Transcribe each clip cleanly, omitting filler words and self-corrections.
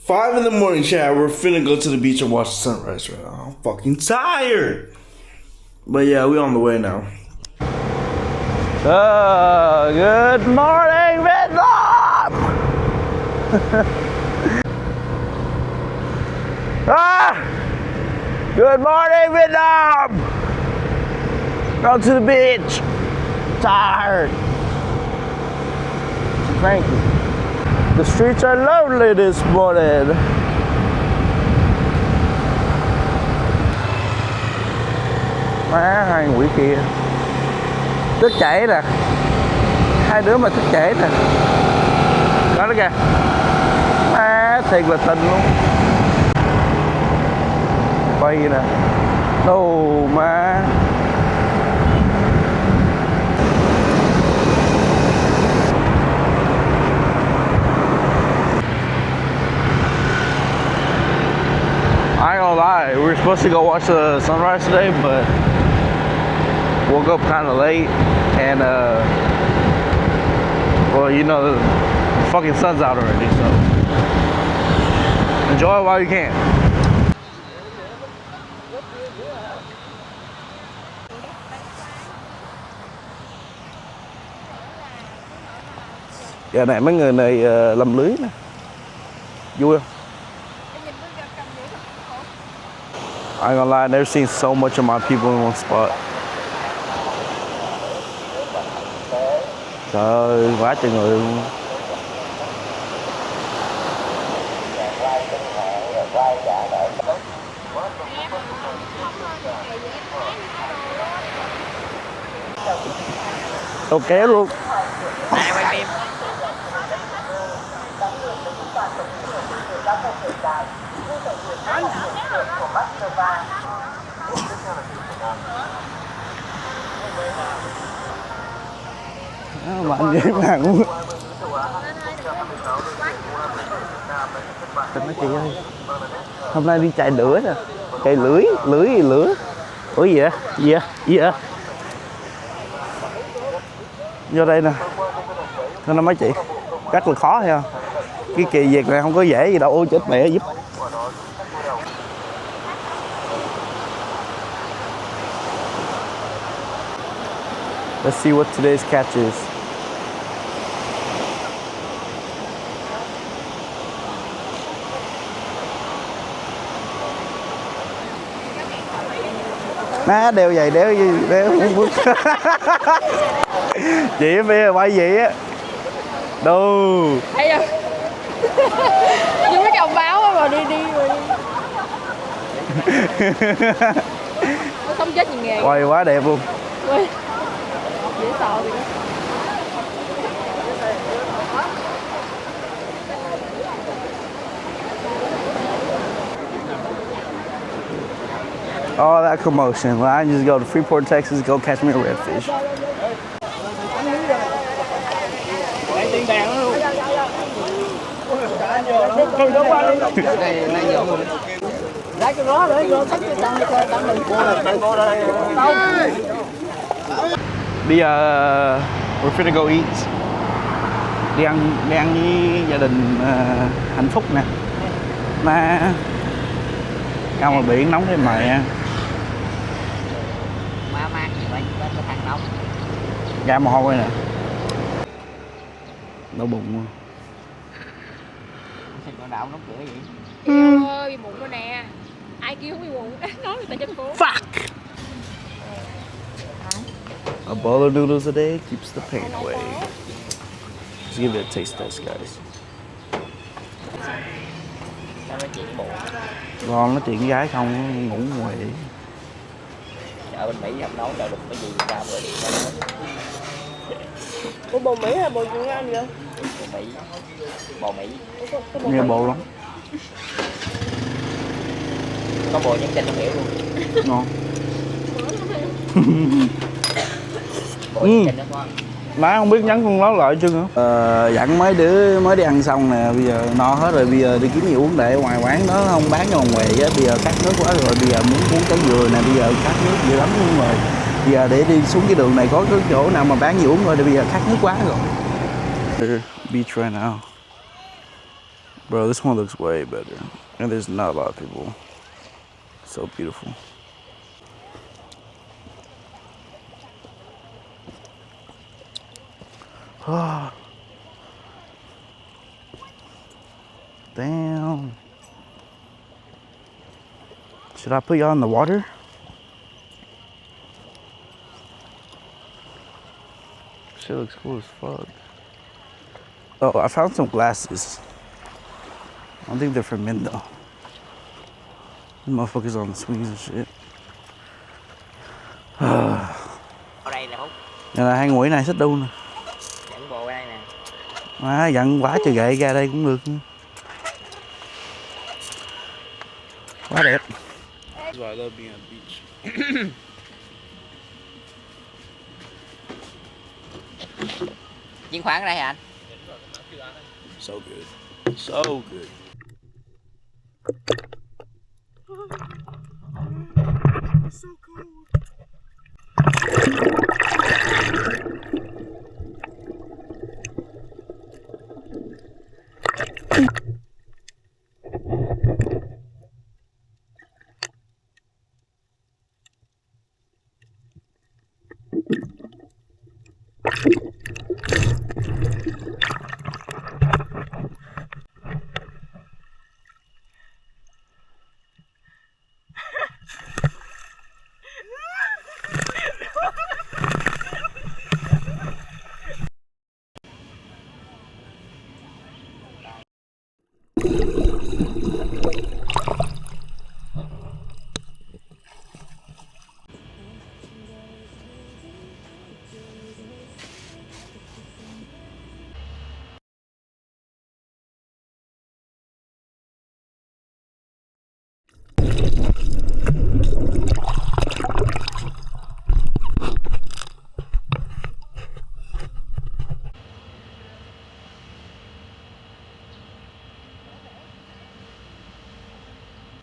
5 in the morning, chat. We're finna go to the beach and watch the sunrise right now. I'm fucking tired. But yeah, we on the way now. Good morning, Vietnam! Good morning, Vietnam! Go to the beach. Tired. Thank you. The streets are lonely this morning. Má hai quỷ kia thức chảy nè, hai đứa mà thức chảy nè, đó đó kìa, má thiệt là tình luôn, quay nè, đồ má. I ain't gonna lie, we were supposed to go watch the sunrise today, but woke up kind of late, and well, you know, the fucking sun's out already, so enjoy it while you can. Giờ này mấy người này làm lưới nè, vui không? I ain't gonna lie, I've never seen so much of my people in one spot. Trời ơi, quá trời người luôn. Ok luôn. Mà anh với bạn luôn. Mấy chị ơi, hôm nay đi chạy lửa nè, chạy lưới. Ủa gì vậy? Gì vậy? Vô đây nè. Thôi nó mấy chị, rất là khó hay không? Cái kỳ việc này không có dễ gì đâu. Ôi chết mẹ giúp. Let's see what today's catch is. Má đeo giày đeo không bước. Chị bây giờ quay gì á? Đâu? Thấy không? Vô cái đồng báo mà đi rồi. Nó không chết gì nghề. Quay quá đẹp luôn. Dễ sợ thì All that commotion. Well, I just go to Freeport, Texas, go catch me a redfish. Bây giờ we're finna go eat. Đi ăn với gia đình Hạnh Phúc nè. Mà ra ngoài biển nóng thế mày. Ra mồ hôi nè. Đau bụng luôn. Sao con đảo nóng cửa vậy? Yêu ơi, bị bụng rồi nè. Ai kêu không bị bụng, nói người ta trên phố. Fuck! A bowl of noodles a day keeps the pain away. Let's give it a taste test, guys. Sao nói chuyện bộ? Ngon nói chuyện với gái không, ngủ ngoài vậy. Ở bên Mỹ không nấu đâu được cái gì ra bữa điện ra. Ủa bò Mỹ hay bò Việt Nam vậy? Bò Mỹ. Nghe bộ lắm. Có bò nhắn tin không hiểu luôn. Ngon. Bò nhắn tin nó ngon. Má không biết nhắn con nó lại chứ nữa. Dặn mấy đứa mới đi ăn xong nè, bây giờ no hết rồi, bây giờ đi kiếm gì uống để ngoài quán nó không bán cho ngoài á, bây giờ khát nước quá rồi, bây giờ muốn uống trái dừa nè, bây giờ khát nước dữ lắm luôn rồi. Bây giờ để đi xuống cái đường này có cái chỗ nào mà bán gì uống rồi, thì bây giờ khát nước quá rồi. Beach right now. Bro, this one looks way better. And there's not a lot of people. So beautiful. Oh. Damn. Should I put y'all in the water? Shit looks cool as fuck. Oh, I found some glasses. I don't think they're for men though. These motherfuckers on the swings and shit. Ở đây là Phúc. Đây là hai quỷ này xích đu nè. Dẫn bộ ở đây nè. Má dặn quá trời gậy ra đây cũng được. Quá đẹp. That's why I love being on the beach. Chứng khoán ở đây hả anh? So good. So good. It's so cold.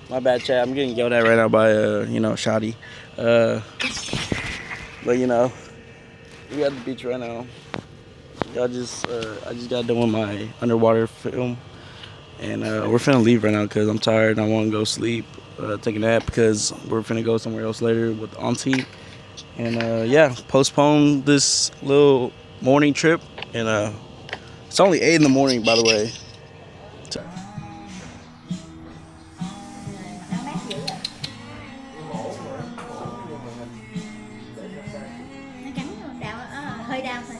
My bad, Chad. I'm getting yelled at right now by, Shotty. But, we at the beach right now. I just got done with my underwater film. And we're finna leave right now because I'm tired and I want to go sleep, take a nap because we're finna go somewhere else later with Auntie. And, postpone this little morning trip. And it's only 8 in the morning, by the way. Hơi đau thôi.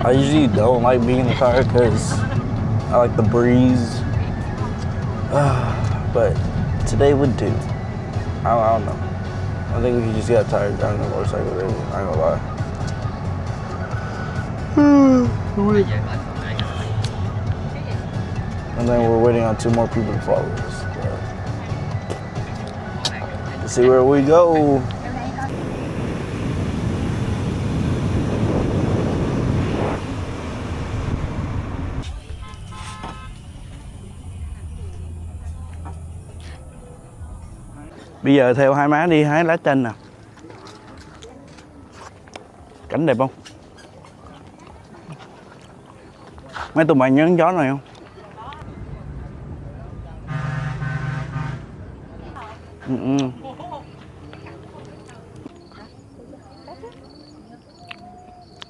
I usually don't like being in the car because I like the breeze. But today would do. I don't know. I think we just got tired driving the motorcycle today. I ain't gonna lie. And then we're waiting on 2 more people to follow us. Let's see where we go. Bây giờ theo hai má đi hái lá chanh nè. Cảnh đẹp không? Mấy tụi mày nhớ gió này không?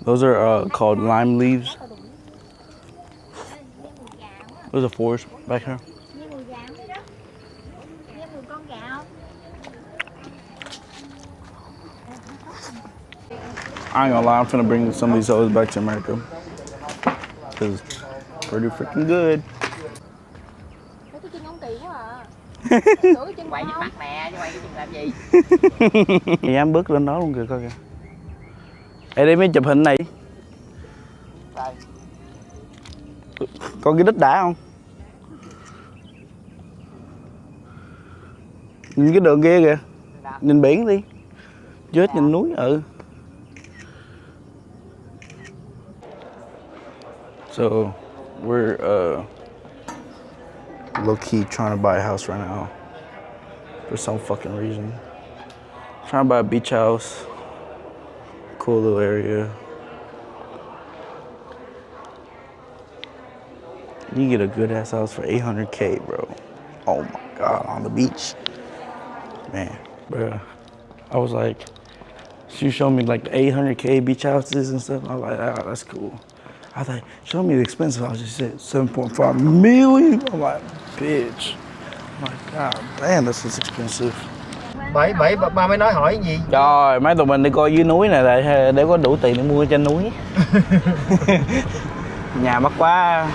Those are called lime leaves. There's a forest back here. I ain't gonna lie, I'm finna bring some of these hoes back to America. Cause pretty freaking good. Cái chân ông kỳ quá à. Quay cái mặt nè, chứ quay cái chân làm gì? Dám bước lên đó luôn kìa coi kìa. Ê đây mới chụp hình này. Đây. Có cái đít đã không? Nhìn cái đường kia kìa. Nhìn biển đi. Chết nhìn núi So we're low key trying to buy a house right now for some fucking reason. Trying to buy a beach house. Cool little area. You get a good ass house for $800K, bro. Oh my God, on the beach. Man, bro. I was like, she showed me like the 800K beach houses and stuff. I was like, oh, that's cool. I was like, show me the expensive house. She said 7.5 million. I'm like, bitch. I'm like, God damn, this is expensive. Bởi ba mới nói hỏi gì? Trời, mấy tụi mình đi coi dưới núi này để có đủ tiền để mua trên núi. Nhà mắc quá.